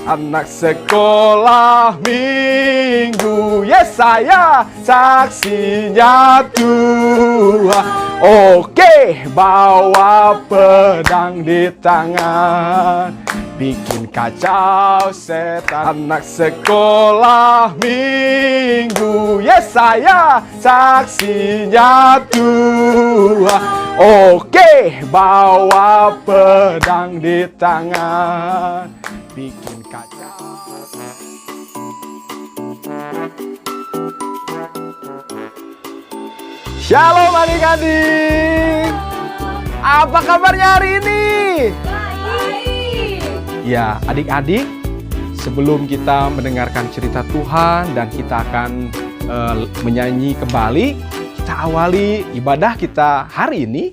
anak sekolah minggu. Yesaya saksinya Tuhan. Oke, bawa pedang di tangan, bikin kacau setan. Anak sekolah minggu. Yesaya saksinya Tuhan. Oke, bawa pedang di tangan, bikin kacau. Shalom adik-adik. Apa kabarnya hari ini? Baik. Ya, adik-adik, sebelum kita mendengarkan cerita Tuhan dan kita akan menyanyi kembali, kita awali ibadah kita hari ini.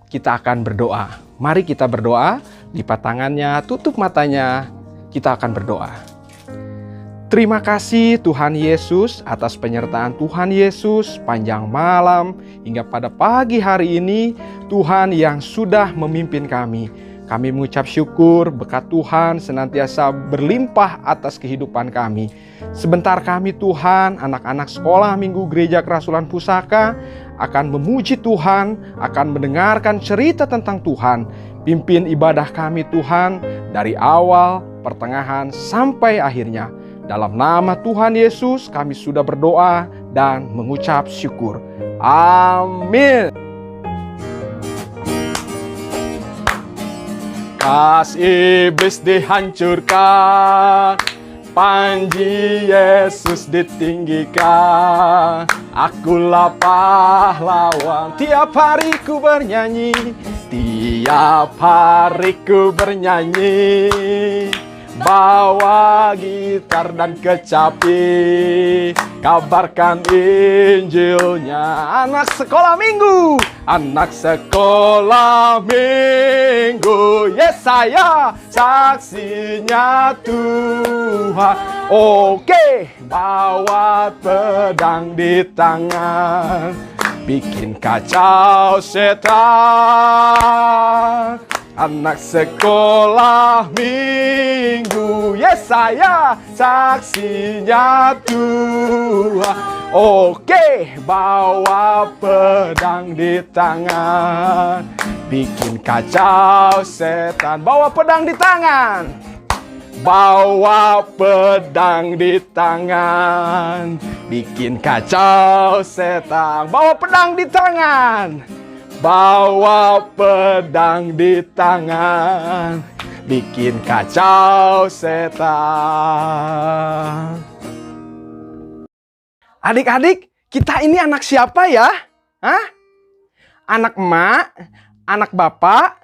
Kita akan berdoa. Mari kita berdoa, lipat tangannya, tutup matanya, kita akan berdoa. Terima kasih Tuhan Yesus atas penyertaan Tuhan Yesus panjang malam hingga pada pagi hari ini, Tuhan yang sudah memimpin kami. Kami mengucap syukur berkat Tuhan senantiasa berlimpah atas kehidupan kami. Sebentar kami Tuhan, anak-anak sekolah Minggu Gereja Kerasulan Pusaka akan memuji Tuhan, akan mendengarkan cerita tentang Tuhan. Pimpin ibadah kami Tuhan dari awal, pertengahan sampai akhirnya. Dalam nama Tuhan Yesus kami sudah berdoa dan mengucap syukur. Amin. Kas iblis dihancurkan, panji Yesus ditinggikan. Akulah pahlawan, tiap hari ku bernyanyi, tiap hari ku bernyanyi. Bawa gitar dan kecapi, kabarkan Injilnya. Anak sekolah minggu, anak sekolah minggu. Yesaya saksinya Tuhan. Oke, bawa pedang di tangan, bikin kacau setan. Anak sekolah minggu. Yesaya saksinya Tuhan. Oke, bawa pedang di tangan, bikin kacau setan. Bawa pedang di tangan, bawa pedang di tangan, bikin kacau setan. Bawa pedang di tangan, bawa pedang di tangan, bikin kacau setan. Adik-adik, kita ini anak siapa ya? Hah? Anak emak, anak bapak,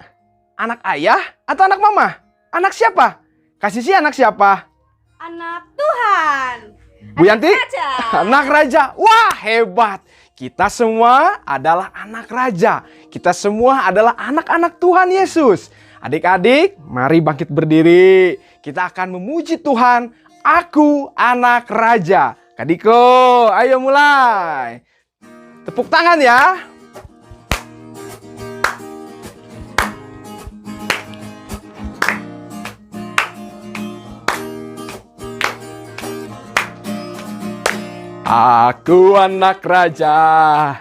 anak ayah, atau anak mama? Anak siapa? Kasih sih anak siapa? Anak Tuhan. Bu Yanti? Raja. Anak raja. Wah, hebat. Kita semua adalah anak raja. Kita semua adalah anak-anak Tuhan Yesus. Adik-adik, mari bangkit berdiri. Kita akan memuji Tuhan. Aku anak raja. Kadiko, ayo mulai. Tepuk tangan ya. Aku anak raja,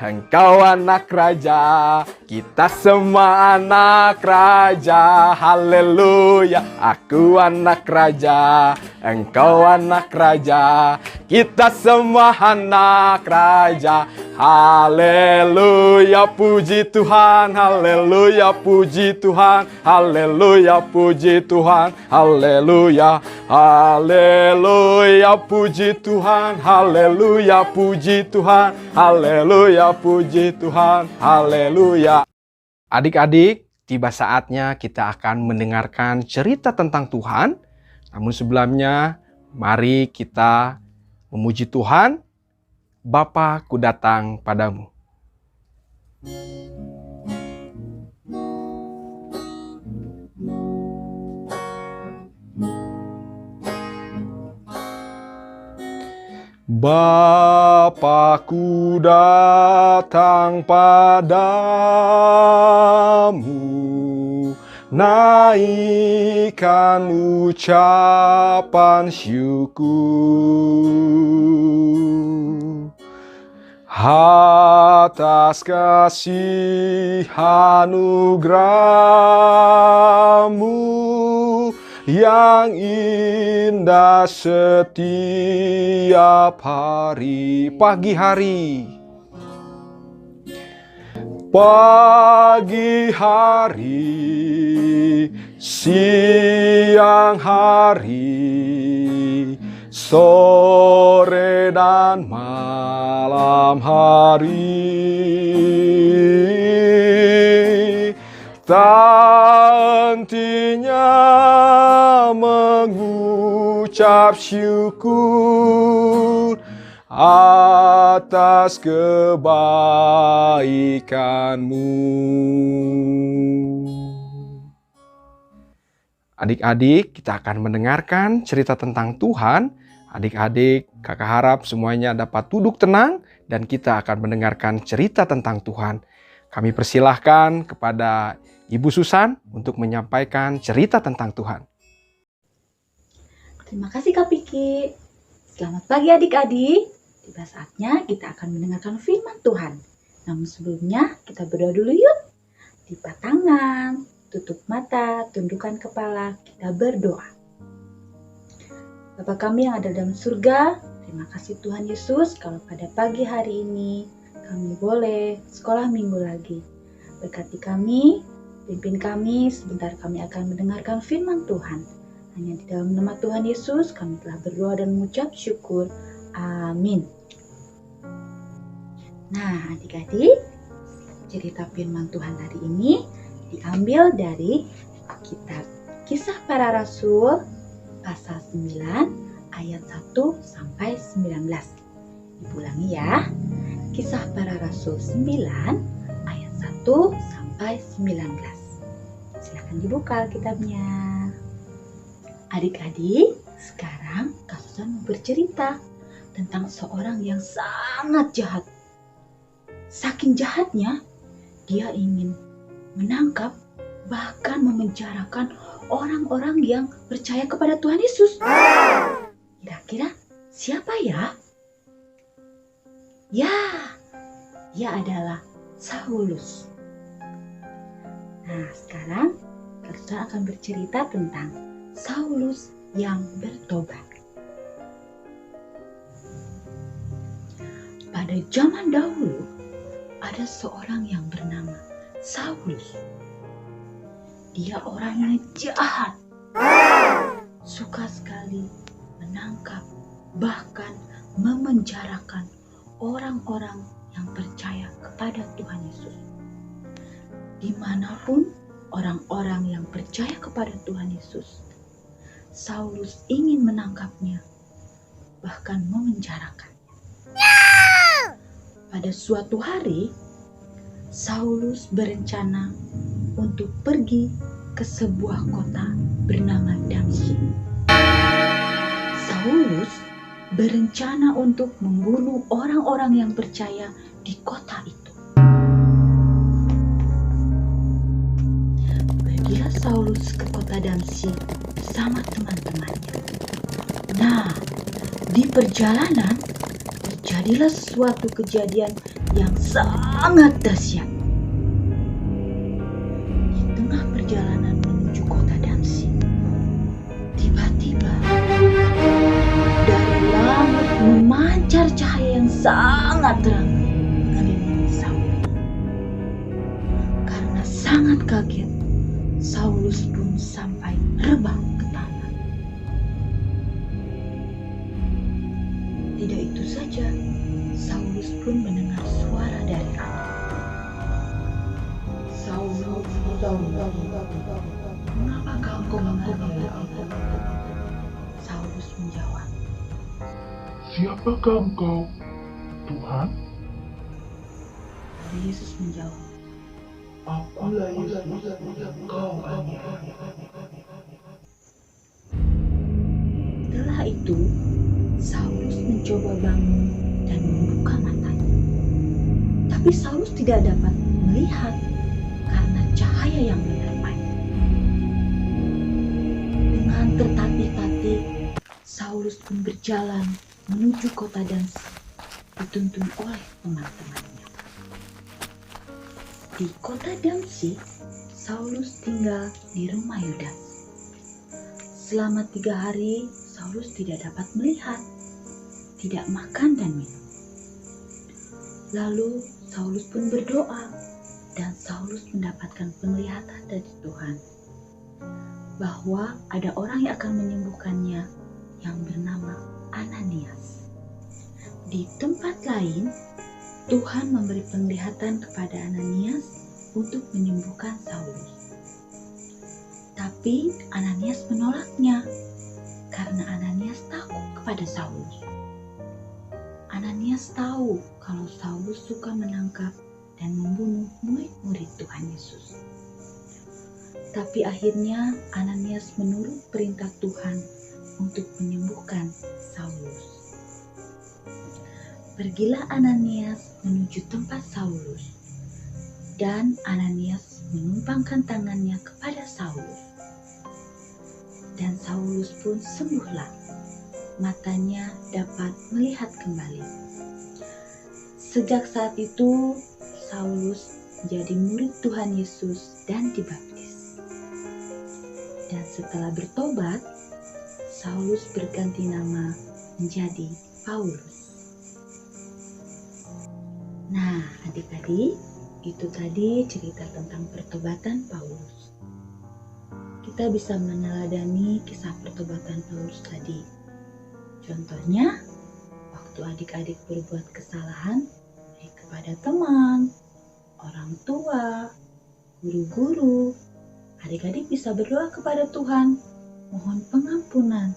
engkau anak raja, kita semua anak raja, haleluya. Aku anak raja, engkau anak raja, kita semua anak raja, haleluya. Puji Tuhan, haleluya, puji Tuhan, haleluya, puji Tuhan, haleluya, haleluya, puji Tuhan, haleluya. Puji Tuhan, haleluya, puji Tuhan, haleluya. Adik-adik, tiba saatnya kita akan mendengarkan cerita tentang Tuhan. Namun sebelumnya, mari kita memuji Tuhan. Bapa, ku datang padamu. Bapa-Ku datang padamu, naikkan ucapan syukur atas kasih anugerah-Mu yang indah setiap hari. Pagi hari, siang hari, sore dan malam hari, tak hentinya mengucap syukur atas kebaikan-Mu. Adik-adik, kita akan mendengarkan cerita tentang Tuhan. Adik-adik, kakak harap semuanya dapat duduk tenang dan kita akan mendengarkan cerita tentang Tuhan. Kami persilahkan kepada Ibu Susan untuk menyampaikan cerita tentang Tuhan. Terima kasih Kak Piki. Selamat pagi adik-adik. Tiba saatnya kita akan mendengarkan firman Tuhan. Namun sebelumnya kita berdoa dulu yuk. Lipat tangan, tutup mata, tundukkan kepala, kita berdoa. Bapa kami yang ada dalam surga, terima kasih Tuhan Yesus kalau pada pagi hari ini kami boleh sekolah minggu lagi. Berkati kami, pimpin kami, sebentar kami akan mendengarkan firman Tuhan. Hanya di dalam nama Tuhan Yesus kami telah berdoa dan mengucap syukur. Amin. Nah adik-adik, cerita firman Tuhan hari ini diambil dari kitab Kisah Para Rasul pasal 9 ayat 1 sampai 19. Diulangi ya. Kisah Para Rasul 9 ayat 1 sampai 19. Silakan dibuka kitabnya. Adik-adik, sekarang Kak Susan mau bercerita tentang seorang yang sangat jahat. Saking jahatnya, dia ingin menangkap bahkan memenjarakan orang-orang yang percaya kepada Tuhan Yesus. Kira-kira siapa ya? Ya, dia adalah Saulus. Nah, sekarang Kak Susan akan bercerita tentang Saulus yang bertobat. Pada zaman dahulu, ada seorang yang bernama Saulus. Dia orangnya jahat, suka sekali menangkap, bahkan memenjarakan orang-orang yang percaya kepada Tuhan Yesus. Dimanapun orang-orang yang percaya kepada Tuhan Yesus, Saulus ingin menangkapnya, bahkan memenjarakannya. Pada suatu hari, Saulus berencana untuk pergi ke sebuah kota bernama Damsyik. Saulus berencana untuk membunuh orang-orang yang percaya di kota itu. Pergilah Saulus ke kota Damsyik bersama teman-temannya. Nah, di perjalanan terjadilah suatu kejadian yang sangat dahsyat. Di tengah perjalanan menuju kota Damsyik, tiba-tiba dari langit memancar cahaya yang sangat terang mengelilingi Saulus. Karena sangat kaget, Saulus pun sampai rebah ke tanah. Tidak itu saja, Saulus pun mendengar suara dari Allah. Saulus, mengapa kau menghadap aku? Saulus menjawab, Siapakah engkau, Tuhan? lalu Yesus menjawab, Akulah Yesus yang kau aniaya. Setelah itu, Saulus mencoba bangun dan membuka matanya. Tapi Saulus tidak dapat melihat karena cahaya yang menyertai. Tetapi Saulus pun berjalan menuju kota Damsyik, dituntun oleh teman-temannya. Di kota Damsyik, Saulus tinggal di rumah Yudas. Selama 3 hari, Saulus tidak dapat melihat, tidak makan dan minum. Lalu Saulus pun berdoa, dan Saulus mendapatkan penglihatan dari Tuhan bahwa ada orang yang akan menyembuhkannya yang bernama Ananias. Di tempat lain, Tuhan memberi penglihatan kepada Ananias untuk menyembuhkan Saulus. Tapi Ananias menolaknya karena Ananias takut kepada Saulus. Ananias tahu kalau Saulus suka menangkap dan membunuh murid-murid Tuhan Yesus. Tapi akhirnya Ananias menurut perintah Tuhan untuk menyembuhkan Saulus. Pergilah Ananias menuju tempat Saulus, dan Ananias menumpangkan tangannya kepada Saulus. Dan Saulus pun sembuhlah, matanya dapat melihat kembali. Sejak saat itu, Saulus menjadi murid Tuhan Yesus dan dibaptis. Dan setelah bertobat, Saulus berganti nama menjadi Paulus. Nah, adik-adik, itu tadi cerita tentang pertobatan Paulus. Kita bisa meneladani kisah pertobatan Paulus tadi. Contohnya, waktu adik-adik berbuat kesalahan, baik kepada teman, orang tua, guru-guru, adik-adik bisa berdoa kepada Tuhan, mohon pengampunan.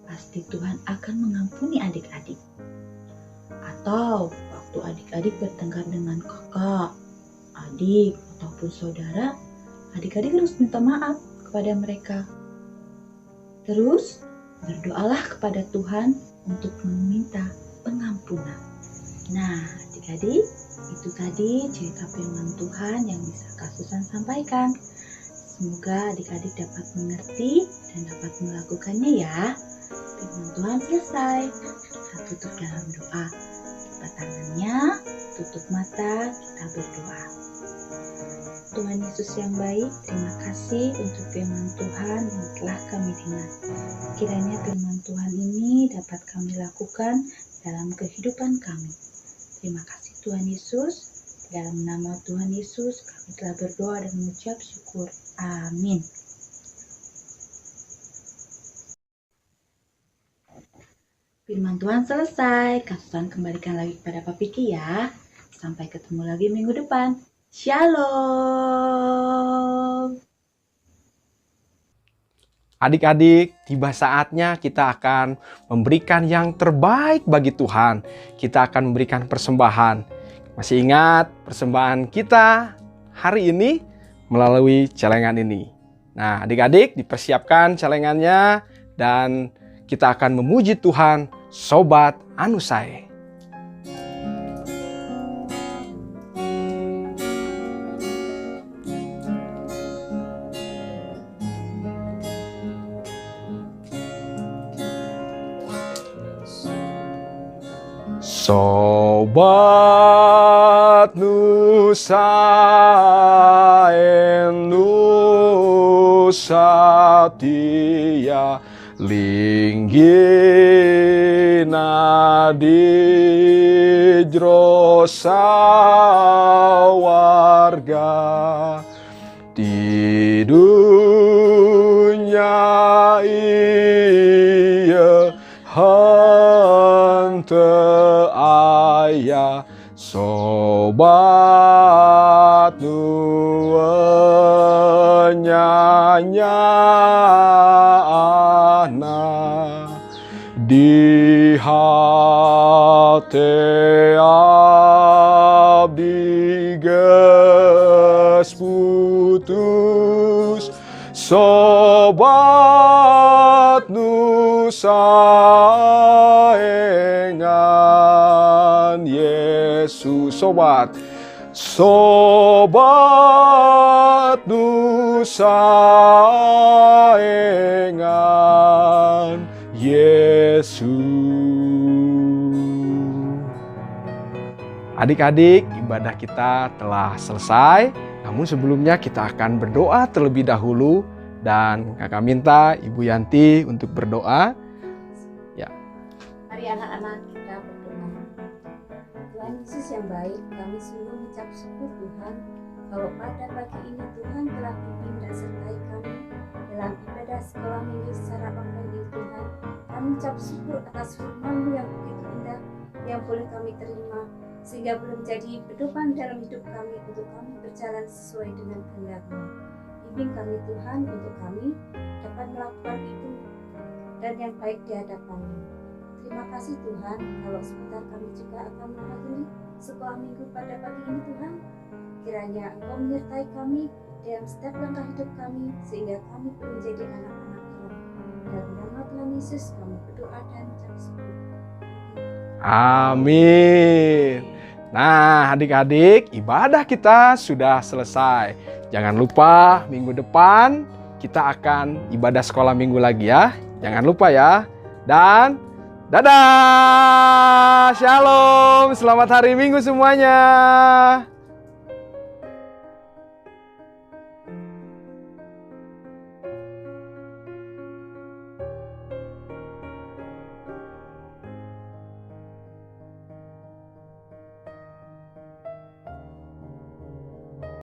Pasti Tuhan akan mengampuni adik-adik. Atau waktu adik-adik bertengkar dengan kakak, adik, ataupun saudara, adik-adik harus minta maaf kepada mereka. Terus, berdoalah kepada Tuhan untuk meminta pengampunan. Nah, adik-adik, itu tadi cerita firman Tuhan yang bisa Kak Susan sampaikan. Semoga adik-adik dapat mengerti dan dapat melakukannya ya. Firman Tuhan selesai. Kita tutup dalam doa. Lipat tangannya, tutup mata, kita berdoa. Tuhan Yesus yang baik, terima kasih untuk firman Tuhan yang telah kami dengar. Kiranya firman Tuhan ini dapat kami lakukan dalam kehidupan kami. Terima kasih Tuhan Yesus. Dalam nama Tuhan Yesus kami telah berdoa dan mengucap syukur. Amin. Firman Tuhan selesai. Kak Susan kembalikan lagi kepada Pak Piki ya. Sampai ketemu lagi minggu depan. Shalom. Adik-adik, tiba saatnya kita akan memberikan yang terbaik bagi Tuhan. Kita akan memberikan persembahan. Masih ingat persembahan kita hari ini melalui celengan ini. Nah, adik-adik dipersiapkan celengannya dan kita akan memuji Tuhan, Sobat Anusai. Sobat Nusa Nusatia linggina di drosa warga di dunia iya hante ayah sobat nuanyanya di hati abdi geus putus sobat nusaengan Yesus sobat nusaengan Yesus. Adik-adik, ibadah kita telah selesai. Namun sebelumnya kita akan berdoa terlebih dahulu. Dan kakak minta Ibu Yanti untuk berdoa. Ya. Mari anak-anak kita berdoa. Tuhan Yesus yang baik, kami sungguh mengucap syukur Tuhan kalau pada pagi ini Tuhan telah pimpin dan sertai kami dalam ibadah sekolah minggu secara online ini Tuhan. Kami mengucap syukur atas firman-Mu yang begitu indah yang boleh kami terima sehingga boleh menjadi pedoman dalam hidup kami untuk kami berjalan sesuai dengan kehendak-Mu. Bimbing kami Tuhan untuk kami dapat melakukan itu dan yang baik di hadapan-Mu. Terima kasih Tuhan, kalau sebentar kami juga akan menghadiri sekolah minggu pada pagi ini Tuhan. Kiranya Engkau menyertai kami dalam setiap langkah hidup kami sehingga kami pun menjadi anak-anak Tuhan. Dalam nama Tuhan Yesus kami berdoa dan mengucap syukur. Amin. Nah, adik-adik, ibadah kita sudah selesai. Jangan lupa minggu depan kita akan ibadah sekolah minggu lagi ya. Jangan lupa ya. Dan dadah. Shalom. Selamat hari Minggu semuanya.